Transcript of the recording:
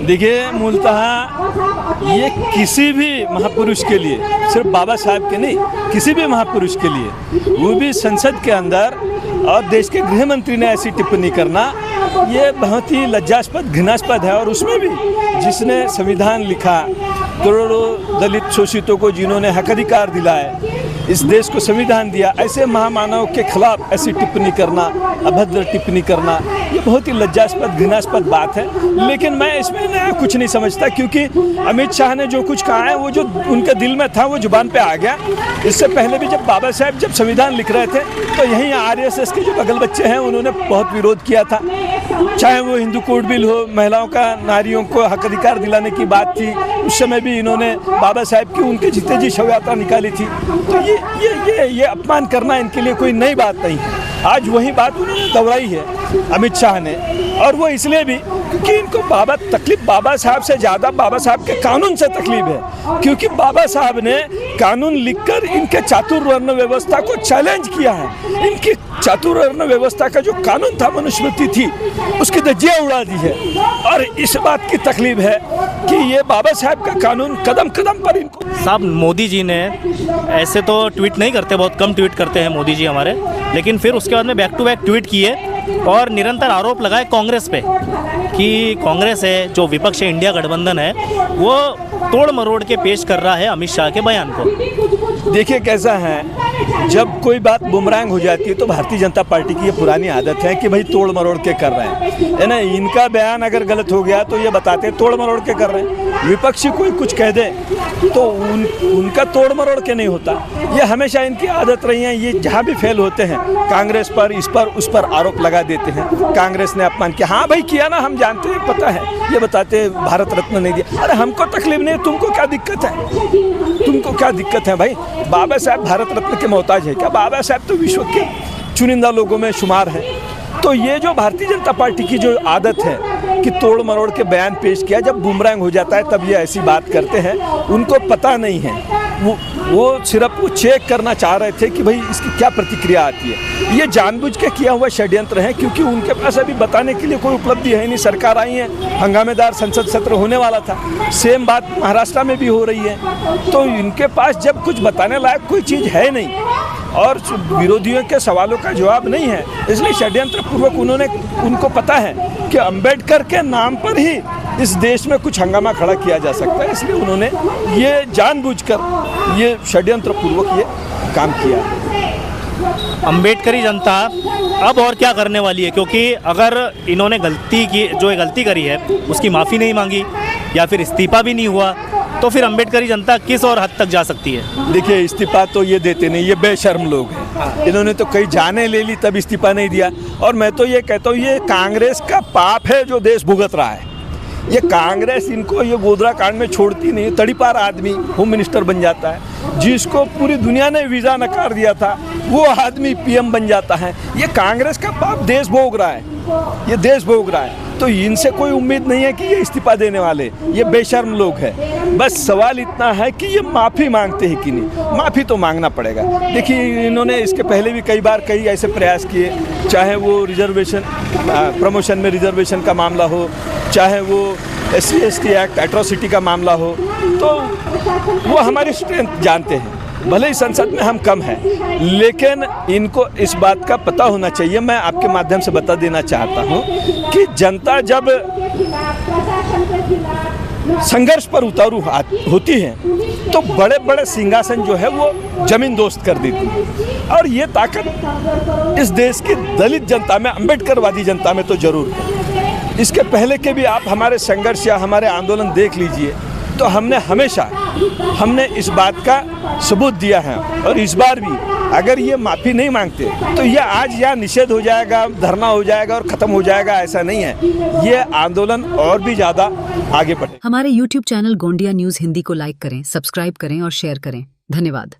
देखिए, मूलतः ये किसी भी महापुरुष के लिए, सिर्फ बाबा साहब के नहीं, किसी भी महापुरुष के लिए, वो भी संसद के अंदर और देश के गृह मंत्री ने ऐसी टिप्पणी करना, ये बहुत ही लज्जास्पद, घृणास्पद है। और उसमें भी जिसने संविधान लिखा, करोड़ों दलित शोषितों को जिन्होंने हक अधिकार दिलाए, इस देश को संविधान दिया, ऐसे महामानव के खिलाफ ऐसी टिप्पणी करना, अभद्र टिप्पणी करना, ये बहुत ही लज्जास्पद, घृणास्पद बात है। लेकिन मैं इसमें नया कुछ नहीं समझता, क्योंकि अमित शाह ने जो कुछ कहा है वो जो उनके दिल में था वो जुबान पे आ गया। इससे पहले भी जब बाबा साहब जब संविधान लिख रहे थे तो यहीं आरएसएस के जो बगल बच्चे हैं उन्होंने बहुत विरोध किया था, चाहे वो हिंदू कोड बिल हो, महिलाओं का, नारियों को हक अधिकार दिलाने की बात थी, उस समय भी इन्होंने बाबा साहब की उनके जीते जी शव यात्रा निकाली थी। तो ये अपमान करना इनके लिए कोई नई बात नहीं है। आज वही बात उन्होंने दोहराई है अमित शाह ने, और वो इसलिए भी क्योंकि इनको तकलीफ बाबा साहब से ज़्यादा बाबा साहब के कानून से तकलीफ है, क्योंकि बाबा साहब ने कानून लिखकर इनके चातुर्वर्ण व्यवस्था को चैलेंज किया है। इनकी चातुर्वर्ण व्यवस्था का जो कानून था, मनुस्मृति थी, उसकी धज्जियां उड़ा दी है। और इस बात की तकलीफ है कि ये बाबा साहब का कानून कदम कदम पर इनको। साहब, मोदी जी ने ऐसे तो ट्वीट नहीं करते, बहुत कम ट्वीट करते हैं मोदी जी हमारे, लेकिन फिर उसके बाद में बैक टू बैक ट्वीट किए और निरंतर आरोप लगाए कांग्रेस पे कि कांग्रेस है जो विपक्ष है, इंडिया गठबंधन है, वो तोड़ मरोड़ के पेश कर रहा है अमित शाह के बयान को। देखिए कैसा है, जब कोई बात बुमरांग हो जाती है तो भारतीय जनता पार्टी की ये पुरानी आदत है कि भाई तोड़ मरोड़ के कर रहे हैं, है ना। इनका बयान अगर गलत हो गया तो ये बताते हैं तोड़ मरोड़ के कर रहे हैं। विपक्षी कोई कुछ कह दे तो उनका तोड़ मरोड़ के नहीं होता। ये हमेशा इनकी आदत रही है। ये जहाँ भी फेल होते हैं, कांग्रेस पर, इस पर, उस पर आरोप लगा देते हैं। कांग्रेस ने अपमान किया, हाँ भाई किया ना, हम जानते हैं, पता है। ये बताते हैं भारत रत्न नहीं दिया। अरे हमको तकलीफ नहीं, तुमको क्या दिक्कत है? तुमको क्या दिक्कत है भाई? बाबा साहब भारत रत्न के मोहताज है क्या? बाबा साहब तो विश्व के चुनिंदा लोगों में शुमार है। तो ये जो भारतीय जनता पार्टी की जो आदत है कि तोड़ मरोड़ के बयान पेश किया, जब बुमरांग हो जाता है तब ये ऐसी बात करते हैं। उनको पता नहीं है, वो सिर्फ वो चेक करना चाह रहे थे कि भाई इसकी क्या प्रतिक्रिया आती है। ये जानबूझ के किया हुआ षड्यंत्र है, क्योंकि उनके पास अभी बताने के लिए कोई उपलब्धि है नहीं। सरकार आई है, हंगामेदार संसद सत्र होने वाला था, सेम बात महाराष्ट्र में भी हो रही है। तो इनके पास जब कुछ बताने लायक कोई चीज़ है नहीं और विरोधियों के सवालों का जवाब नहीं है, इसलिए षड्यंत्र पूर्वक उनको पता है कि अंबेडकर के नाम पर ही इस देश में कुछ हंगामा खड़ा किया जा सकता है, इसलिए उन्होंने ये जानबूझकर ये षड्यंत्र पूर्वक ये काम किया। अंबेडकरी जनता अब और क्या करने वाली है? क्योंकि अगर इन्होंने गलती करी है उसकी माफ़ी नहीं मांगी या फिर इस्तीफा भी नहीं हुआ, तो फिर अंबेडकरी जनता किस और हद तक जा सकती है? देखिए, इस्तीफा तो ये देते नहीं, ये बेशर्म लोग हैं। इन्होंने तो कई जाने ले ली तब इस्तीफा नहीं दिया। और मैं तो ये कहता हूँ, ये कांग्रेस का पाप है जो देश भुगत रहा है। ये कांग्रेस इनको ये गोधरा कांड में छोड़ती नहीं। तड़ीपार आदमी होम मिनिस्टर बन जाता है, जिसको पूरी दुनिया ने वीज़ा नकार दिया था वो आदमी पीएम बन जाता है। ये कांग्रेस का पाप देश भोग रहा है, ये देश भोग रहा है। तो इनसे कोई उम्मीद नहीं है कि ये इस्तीफा देने वाले, ये बेशर्म लोग हैं। बस सवाल इतना है कि ये माफ़ी मांगते हैं कि नहीं। माफ़ी तो मांगना पड़ेगा। देखिए, इन्होंने इसके पहले भी कई ऐसे प्रयास किए, चाहे वो रिजर्वेशन, प्रमोशन में रिजर्वेशन का मामला हो, चाहे वो SC/ST एक्ट, एट्रोसिटी का मामला हो, तो वो हमारी स्ट्रेंथ जानते हैं। भले ही संसद में हम कम हैं, लेकिन इनको इस बात का पता होना चाहिए। मैं आपके माध्यम से बता देना चाहता हूँ कि जनता जब संघर्ष पर उतारू होती है तो बड़े बड़े सिंहासन जो है वो जमीन दोस्त कर देती है। और ये ताकत इस देश की दलित जनता में, अम्बेडकरवादी जनता में तो जरूर है। इसके पहले के भी आप हमारे संघर्ष या हमारे आंदोलन देख लीजिए, तो हमने इस बात का सबूत दिया है। और इस बार भी अगर ये माफ़ी नहीं मांगते तो ये आज या निषेध हो जाएगा, धरना हो जाएगा और ख़त्म हो जाएगा, ऐसा नहीं है। ये आंदोलन और भी ज़्यादा आगे बढ़े। हमारे YouTube channel Gondia news Hindi को लाइक करें, सब्सक्राइब करें और शेयर करें। धन्यवाद।